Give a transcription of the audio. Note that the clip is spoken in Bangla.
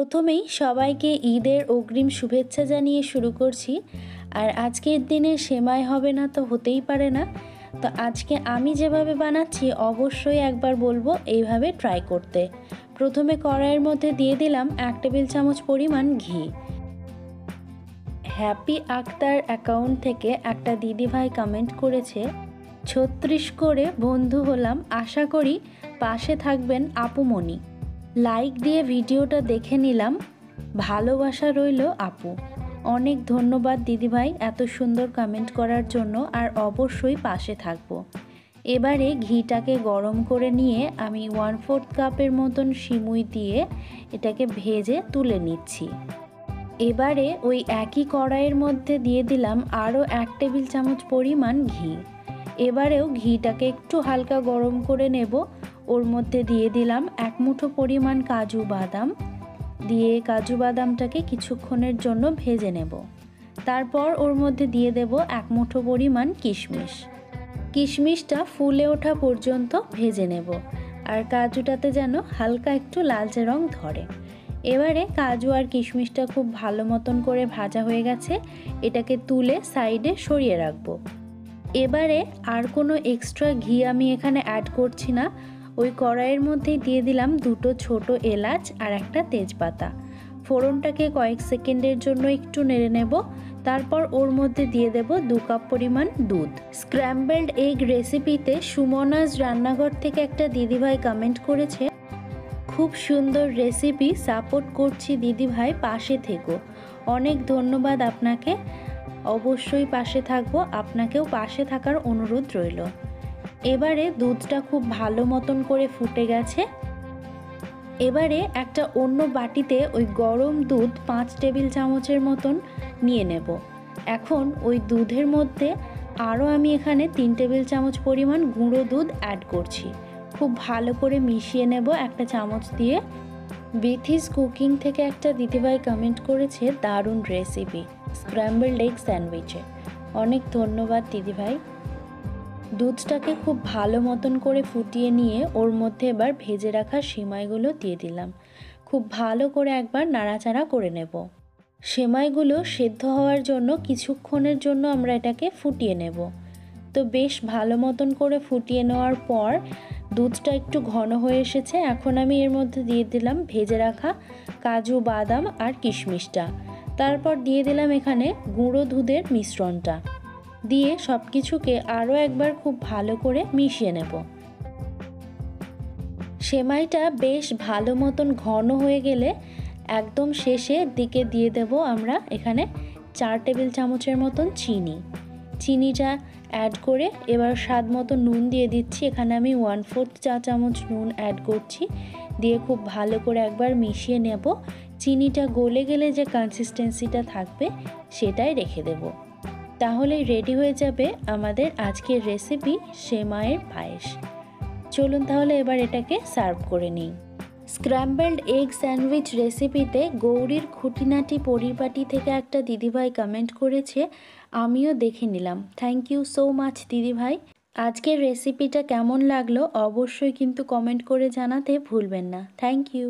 প্রথমেই সবাইকে ঈদের অগ্রিম শুভেচ্ছা জানিয়ে শুরু করছি। আর আজকের দিনে সেমাই হবে না তো হতেই পারে না। তো আজকে আমি যেভাবে বানাচ্ছি অবশ্যই একবার বলবো এইভাবে ট্রাই করতে। প্রথমে কড়াইয়ের মধ্যে দিয়ে দিলাম 1 টেবিল চামচ পরিমাণ ঘি। হ্যাপি আক্তার অ্যাকাউন্ট থেকে একটা দিদিভাই কমেন্ট করেছে, 36 করে বন্ধু হলাম, আশা করি পাশে থাকবেন আপুমণি। লাইক দিয়ে ভিডিওটা দেখে নিলাম, ভালোবাসা রইল আপু। অনেক ধন্যবাদ দিদিভাই এত সুন্দর কমেন্ট করার জন্য, আর অবশ্যই পাশে থাকবো। এবারে ঘিটাকে গরম করে নিয়ে আমি 1/4 কাপের মতন সিমুই দিয়ে এটাকে ভেজে তুলে নিচ্ছি। এবারে ওই একই কড়াইয়ের মধ্যে দিয়ে দিলাম আরও 1 টেবিল চামচ পরিমাণ ঘি। এবারেও ঘিটাকে একটু হালকা গরম করে নেব। ওর মধ্যে দিয়ে দিলাম 1 মুঠো পরিমাণ কাজু বাদাম, দিয়ে কাজু বাদামটাকে কিছুক্ষণের জন্য ভেজে নেব। তারপর ওর মধ্যে দিয়ে দেব 1 মুঠো পরিমাণ কিশমিশ। কিশমিশটা ফুলে ওঠা পর্যন্ত ভেজে নেব, আর কাজুটাতে যেন হালকা একটু লালচে রং ধরে। এবারে কাজু আর কিশমিশটা খুব ভালো মতন করে ভাজা হয়ে গেছে, এটাকে তুলে সাইডে সরিয়ে রাখবো। এবারে আর কোনো এক্সট্রা ঘি আমি এখানে অ্যাড করছি না। ওই কড়াইয়ের মধ্যেই দিয়ে দিলাম 2টো ছোট এলাচ আর একটা তেজপাতা। ফোড়নটাকে কয়েক সেকেন্ডের জন্য একটু নেড়ে নেব। তারপর ওর মধ্যে দিয়ে দেব 2 কাপ পরিমাণ দুধ। স্ক্র্যাম্বলড এগ রেসিপিতে সুমনাজ রান্নাঘর থেকে একটা দিদিভাই কমেন্ট করেছে, খুব সুন্দর রেসিপি, সাপোর্ট করছি দিদিভাই, পাশে থেকো। অনেক ধন্যবাদ আপনাকে, অবশ্যই পাশে থাকবো, আপনাকেও পাশে থাকার অনুরোধ রইল। এবারে দুধটা খুব ভালো মতন করে ফুটে গেছে। এবারে একটা অন্য বাটিতে ওই গরম দুধ 5 টেবিল চামচের মতন নিয়ে নেব। এখন ওই দুধের মধ্যে আরও আমি এখানে 3 টেবিল চামচ পরিমাণ গুঁড়ো দুধ অ্যাড করছি। খুব ভালো করে মিশিয়ে নেব একটা চামচ দিয়ে। বিথিস কুকিং থেকে একটা দিদিভাই কমেন্ট করেছে, দারুণ রেসিপি স্ক্র্যাম্বলড এগ স্যান্ডউইচে। অনেক ধন্যবাদ দিদিভাই। দুধটাকে খুব ভালো মতন করে ফুটিয়ে নিয়ে ওর মধ্যে এবার ভেজে রাখা সিমাইগুলো দিয়ে দিলাম। খুব ভালো করে একবার নাড়াচাড়া করে নেব। সিমাইগুলো সেদ্ধ হওয়ার জন্য কিছুক্ষণের জন্য আমরা এটাকে ফুটিয়ে নেব। তো বেশ ভালো মতন করে ফুটিয়ে নেওয়ার পর দুধটা একটু ঘন হয়ে এসেছে। এখন আমি এর মধ্যে দিয়ে দিলাম ভেজে রাখা কাজু বাদাম আর কিশমিশটা। তারপর দিয়ে দিলাম এখানে গুঁড়ো দুধের মিশ্রণটা, দিয়ে সব কিছুকে আরও একবার খুব ভালো করে মিশিয়ে নেব। সেমাইটা বেশ ভালো মতন ঘন হয়ে গেলে একদম শেষের দিকে দিয়ে দেব আমরা এখানে 4 টেবিল চামচের মতন চিনি। চিনিটা অ্যাড করে এবার স্বাদ মতো নুন দিয়ে দিচ্ছি। এখানে আমি 1/4 চা চামচ নুন অ্যাড করছি, দিয়ে খুব ভালো করে একবার মিশিয়ে নেব। চিনিটা গলে গেলে যে কনসিস্টেন্সিটা থাকবে সেটাই রেখে দেব। তাহলেই রেডি হয়ে যাবে আমাদের আজকের রেসিপি সেমাইয়ের পায়েস। চলুন তাহলে এবার এটাকে সার্ভ করে নিই। স্ক্র্যাম্বলড এগ স্যান্ডউইচ রেসিপিতে গৌরীর খুঁটিনাটি পরিপাটি থেকে একটা দিদিভাই কমেন্ট করেছে, আমিও দেখে নিলাম। থ্যাংক ইউ সো মাচ দিদিভাই। আজকের রেসিপিটা কেমন লাগলো অবশ্যই কিন্তু কমেন্ট করে জানাতে ভুলবেন না। Thank you.